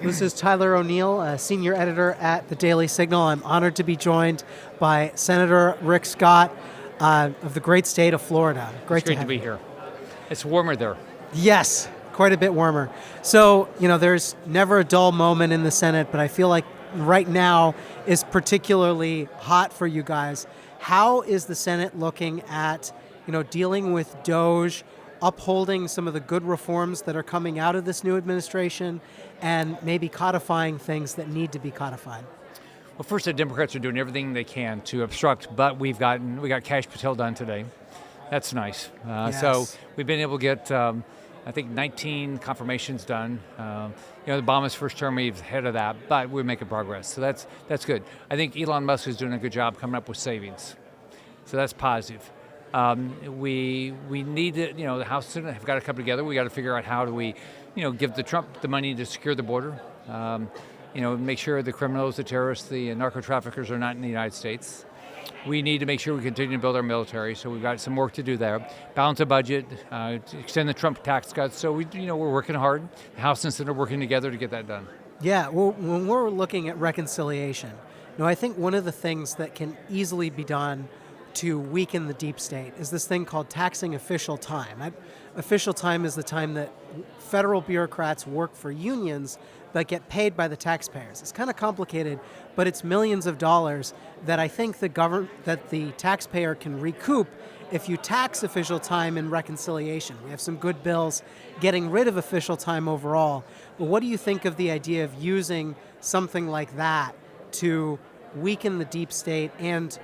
This is Tyler O'Neill, a senior editor at the Daily Signal. I'm honored to be joined by Senator Rick Scott of the great state of Florida. Great to be here. It's warmer there. Yes, quite a bit warmer. So, there's never a dull moment in the Senate, but I feel like right now is particularly hot for you guys. How is the Senate looking at, dealing with DOGE, upholding some of the good reforms that are coming out of this new administration, and maybe codifying things that need to be codified? Well, first, the Democrats are doing everything they can to obstruct, but we got Cash Patel done today. That's nice. Yes. So we've been able to get, I think, 19 confirmations done. Obama's first term, we're ahead of that, but we're making progress. So that's good. I think Elon Musk is doing a good job coming up with savings. So that's positive. We need to, the House and Senate have got to come together. We got to figure out how do we, give the Trump the money to secure the border. Make sure the criminals, the terrorists, the narco traffickers are not in the United States. We need to make sure we continue to build our military. So we've got some work to do there. Balance the budget, extend the Trump tax cuts. So we're working hard. The House and Senate are working together to get that done. Yeah. Well, when we're looking at reconciliation, I think one of the things that can easily be done to weaken the deep state is this thing called taxing official time. Official time is the time that federal bureaucrats work for unions that get paid by the taxpayers. It's kind of complicated, but it's millions of dollars that I think the taxpayer can recoup if you tax official time in reconciliation. We have some good bills getting rid of official time overall. But what do you think of the idea of using something like that to weaken the deep state and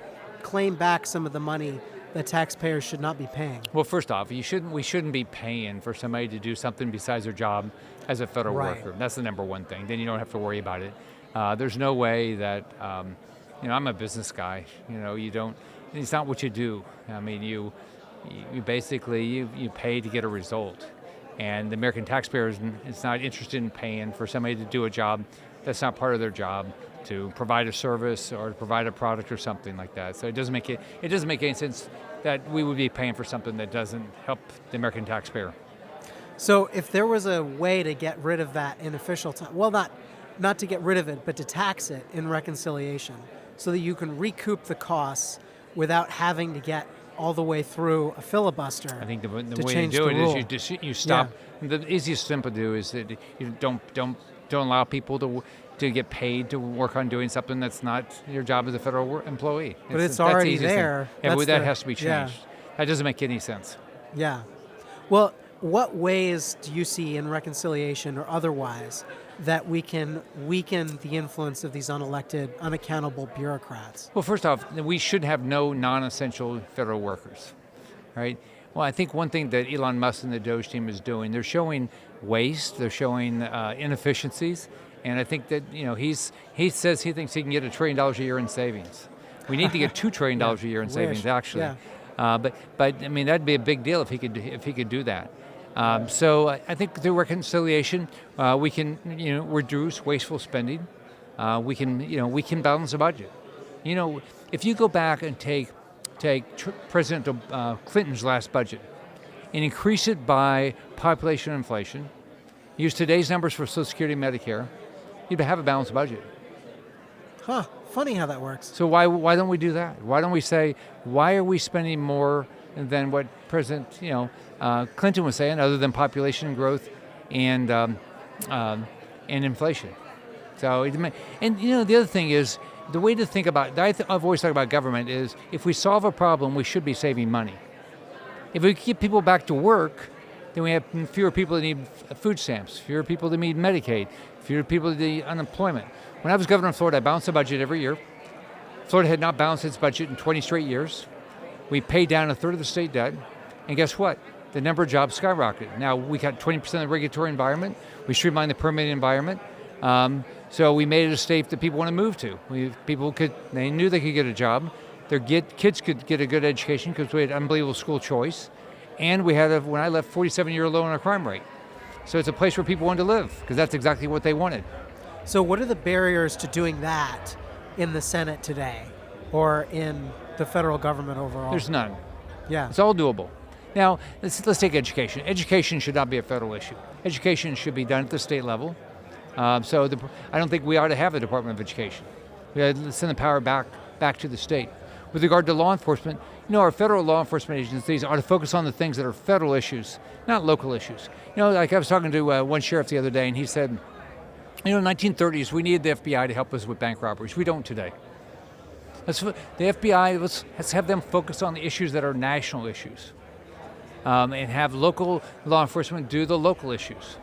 claim back some of the money that taxpayers should not be paying? Well, first off, we shouldn't be paying for somebody to do something besides their job as a federal worker. That's the number one thing. Then you don't have to worry about it. There's no way that, I'm a business guy. It's not what you do. I mean, you basically, you pay to get a result. And the American taxpayer is not interested in paying for somebody to do a job that's not part of their job, to provide a service or to provide a product or something like that. So it doesn't make any sense that we would be paying for something that doesn't help the American taxpayer. So if there was a way to get rid of that in official time, well, not to get rid of it, but to tax it in reconciliation so that you can recoup the costs without having to get all the way through a filibuster. I think the way to do it is you stop. Yeah. The easiest thing to do is that you don't allow people to get paid to work on doing something that's not your job as a federal employee. But it's already there. Yeah, that has to be changed. Yeah. That doesn't make any sense. Yeah. Well, what ways do you see in reconciliation or otherwise that we can weaken the influence of these unelected, unaccountable bureaucrats? Well, first off, we should have no non-essential federal workers, right? Well, I think one thing that Elon Musk and the DOGE team is doing, they're showing waste, they're showing inefficiencies, and I think that he says he thinks he can get $1 trillion a year in savings. We need to get $2 trillion a year in savings, actually. Yeah. But I mean, that'd be a big deal if he could do that. So I think through reconciliation, we can reduce wasteful spending. We can balance the budget. If you go back and take President Clinton's last budget and increase it by population inflation, use today's numbers for Social Security and Medicare, you'd have a balanced budget. Huh, funny how that works. So why don't we do that? Why don't we say, why are we spending more than what President Clinton was saying, other than population growth and inflation? So, the other thing is, the way to think about, I've always thought about government is, if we solve a problem, we should be saving money. If we keep people back to work, then we have fewer people that need food stamps, fewer people that need Medicaid, fewer people that need unemployment. When I was governor of Florida, I balanced the budget every year. Florida had not balanced its budget in 20 straight years. We paid down 1/3 of the state debt, and guess what? The number of jobs skyrocketed. Now, we got 20% of the regulatory environment. We streamlined the permitting environment. So we made it a state that people want to move to. They knew they could get a job. Kids could get a good education because we had unbelievable school choice. And we had, when I left, 47-year low on our crime rate. So it's a place where people wanted to live because that's exactly what they wanted. So what are the barriers to doing that in the Senate today or in the federal government overall? There's none. Yeah. It's all doable. Now, let's take education. Education should not be a federal issue. Education should be done at the state level. I don't think we ought to have a Department of Education. We ought to send the power back to the state. With regard to law enforcement, our federal law enforcement agencies ought to focus on the things that are federal issues, not local issues. Like I was talking to one sheriff the other day, and he said, in the 1930s, we needed the FBI to help us with bank robberies. We don't today. The FBI, let's have them focus on the issues that are national issues, and have local law enforcement do the local issues.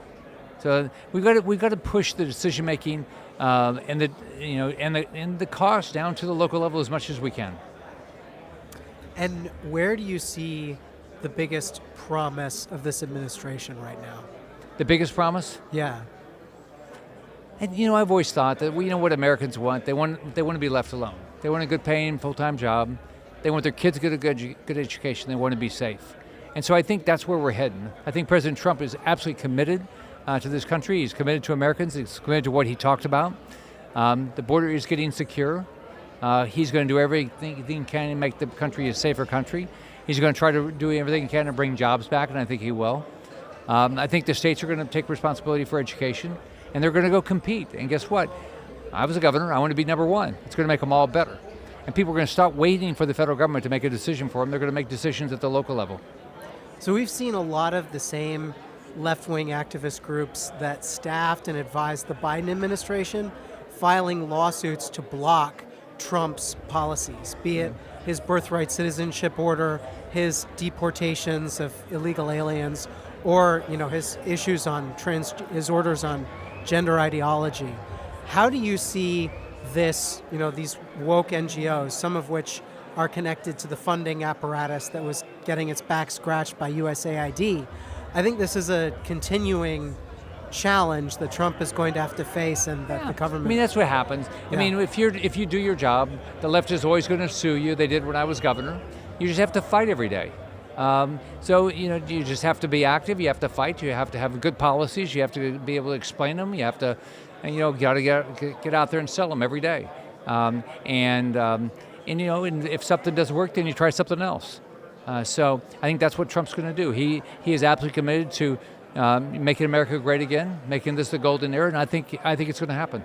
So we got to push the decision making and the cost down to the local level as much as we can. And where do you see the biggest promise of this administration right now? The biggest promise? Yeah. And I've always thought that what Americans want. They want to be left alone. They want a good paying full-time job. They want their kids to get a good education. They want to be safe. And so I think that's where we're heading. I think President Trump is absolutely committed to this country. He's committed to Americans. He's committed to what he talked about. The border is getting secure. He's going to do everything he can to make the country a safer country. He's going to try to do everything he can to bring jobs back, and I think he will. I think the states are going to take responsibility for education, and they're going to go compete. And guess what? I was a governor. I want to be number one. It's going to make them all better. And people are going to stop waiting for the federal government to make a decision for them. They're going to make decisions at the local level. So we've seen a lot of the same left-wing activist groups that staffed and advised the Biden administration filing lawsuits to block Trump's policies, be it his birthright citizenship order, his deportations of illegal aliens, or his issues on his orders on gender ideology. How do you see this, these woke NGOs, some of which are connected to the funding apparatus that was getting its back scratched by USAID? I think this is a continuing challenge that Trump is going to have to face, and that the government. I mean, that's what happens. Yeah. I mean, if you do your job, the left is always going to sue you. They did when I was governor. You just have to fight every day. So you just have to be active. You have to fight. You have to have good policies. You have to be able to explain them. You have to, got to get out there and sell them every day. And if something doesn't work, then you try something else. So I think that's what Trump's going to do. He is absolutely committed to making America great again, making this the golden era, and I think it's going to happen.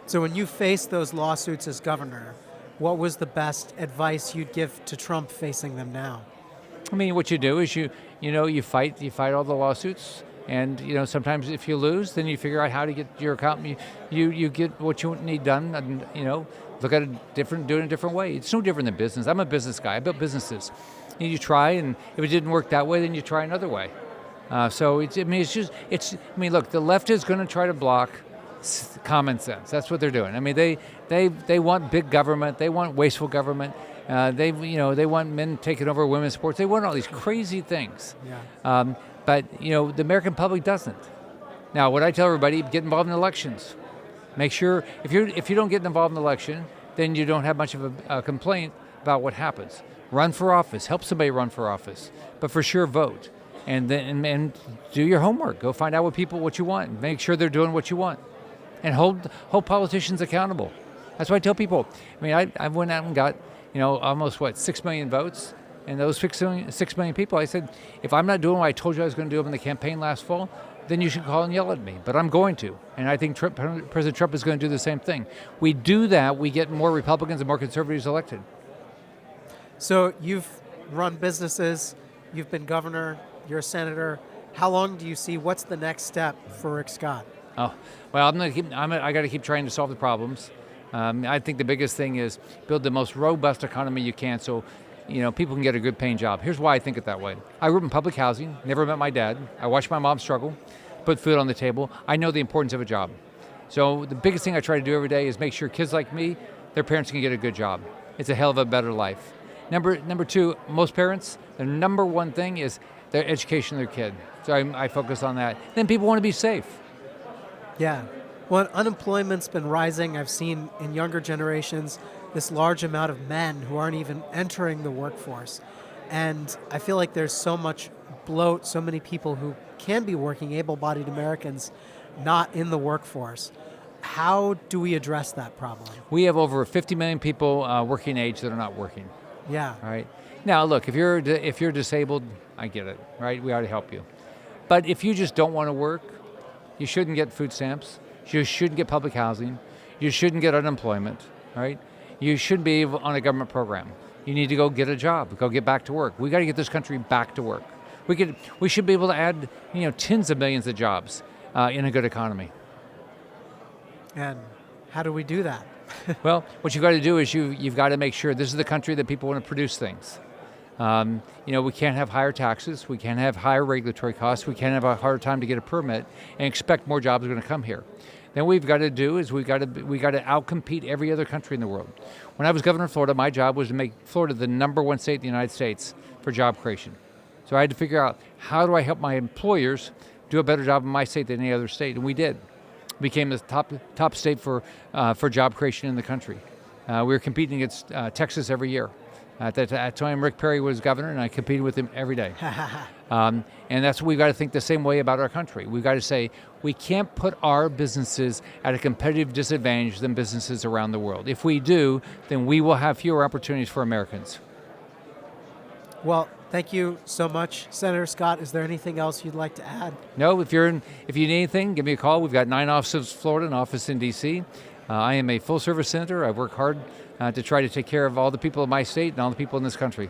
So when you faced those lawsuits as governor, what was the best advice you'd give to Trump facing them now? I mean, what you do is you fight all the lawsuits, and sometimes if you lose, then you figure out how to get your account. You get what you need done, and look at it do it a different way. It's no different than business. I'm a business guy. I built businesses. You try, and if it didn't work that way, then you try another way. Look, the left is going to try to block common sense. That's what they're doing. I mean, they want big government. They want wasteful government. They want men taking over women's sports. They want all these crazy things. Yeah. But the American public doesn't. Now, what I tell everybody: get involved in elections. Make sure if you don't get involved in the election, then you don't have much of a complaint about what happens. Run for office. Help somebody run for office. But for sure, vote. And then do your homework. Go find out what you want. Make sure they're doing what you want, and hold politicians accountable. That's what I tell people. I mean, I went out and got almost 6 million votes, and those 6 million people. I said, if I'm not doing what I told you I was going to do in the campaign last fall, then you should call and yell at me. But I'm going to, and I think President Trump is going to do the same thing. We do that, we get more Republicans and more conservatives elected. So you've run businesses, you've been governor. You're a senator. How long do you see? What's the next step for Rick Scott? Oh, well, I got to keep trying to solve the problems. I think the biggest thing is build the most robust economy you can, so people can get a good paying job. Here's why I think it that way. I grew up in public housing. Never met my dad. I watched my mom struggle, put food on the table. I know the importance of a job. So the biggest thing I try to do every day is make sure kids like me, their parents can get a good job. It's a hell of a better life. Number two, most parents, the number one thing is their education of their kid. So I focus on that. Then people want to be safe. Yeah. Well, unemployment's been rising. I've seen in younger generations this large amount of men who aren't even entering the workforce. And I feel like there's so much bloat, so many people who can be working, able-bodied Americans, not in the workforce. How do we address that problem? We have over 50 million people working age that are not working. Yeah. All right. Now, look, if you're disabled, I get it, right? We ought to help you. But if you just don't want to work, you shouldn't get food stamps. You You shouldn't get public housing. You shouldn't get unemployment, right? You shouldn't be on a government program. You need to go get a job, go get back to work. We got to get this country back to work. We should be able to add, tens of millions of jobs in a good economy. And how do we do that? Well, what you've got to do is you've got to make sure this is the country that people want to produce things. We can't have higher taxes. We can't have higher regulatory costs. We can't have a harder time to get a permit and expect more jobs are going to come here. Then what we've got to do is we got to outcompete every other country in the world. When I was governor of Florida, my job was to make Florida the #1 state in the United States for job creation. So I had to figure out, how do I help my employers do a better job in my state than any other state? And we did. We became the top state for job creation in the country. We were competing against Texas every year. At that time, Rick Perry was governor, and I competed with him every day. And that's what we've got to think the same way about our country. We've got to say, we can't put our businesses at a competitive disadvantage than businesses around the world. If we do, then we will have fewer opportunities for Americans. Well, thank you so much, Senator Scott. Is there anything else you'd like to add? No, if you need anything, give me a call. We've got 9 offices in Florida, an office in D.C. I am a full-service senator. I work hard to try to take care of all the people of my state and all the people in this country.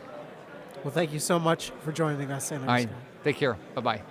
Well, thank you so much for joining us, Senator All right, Scott. take care. Bye-bye.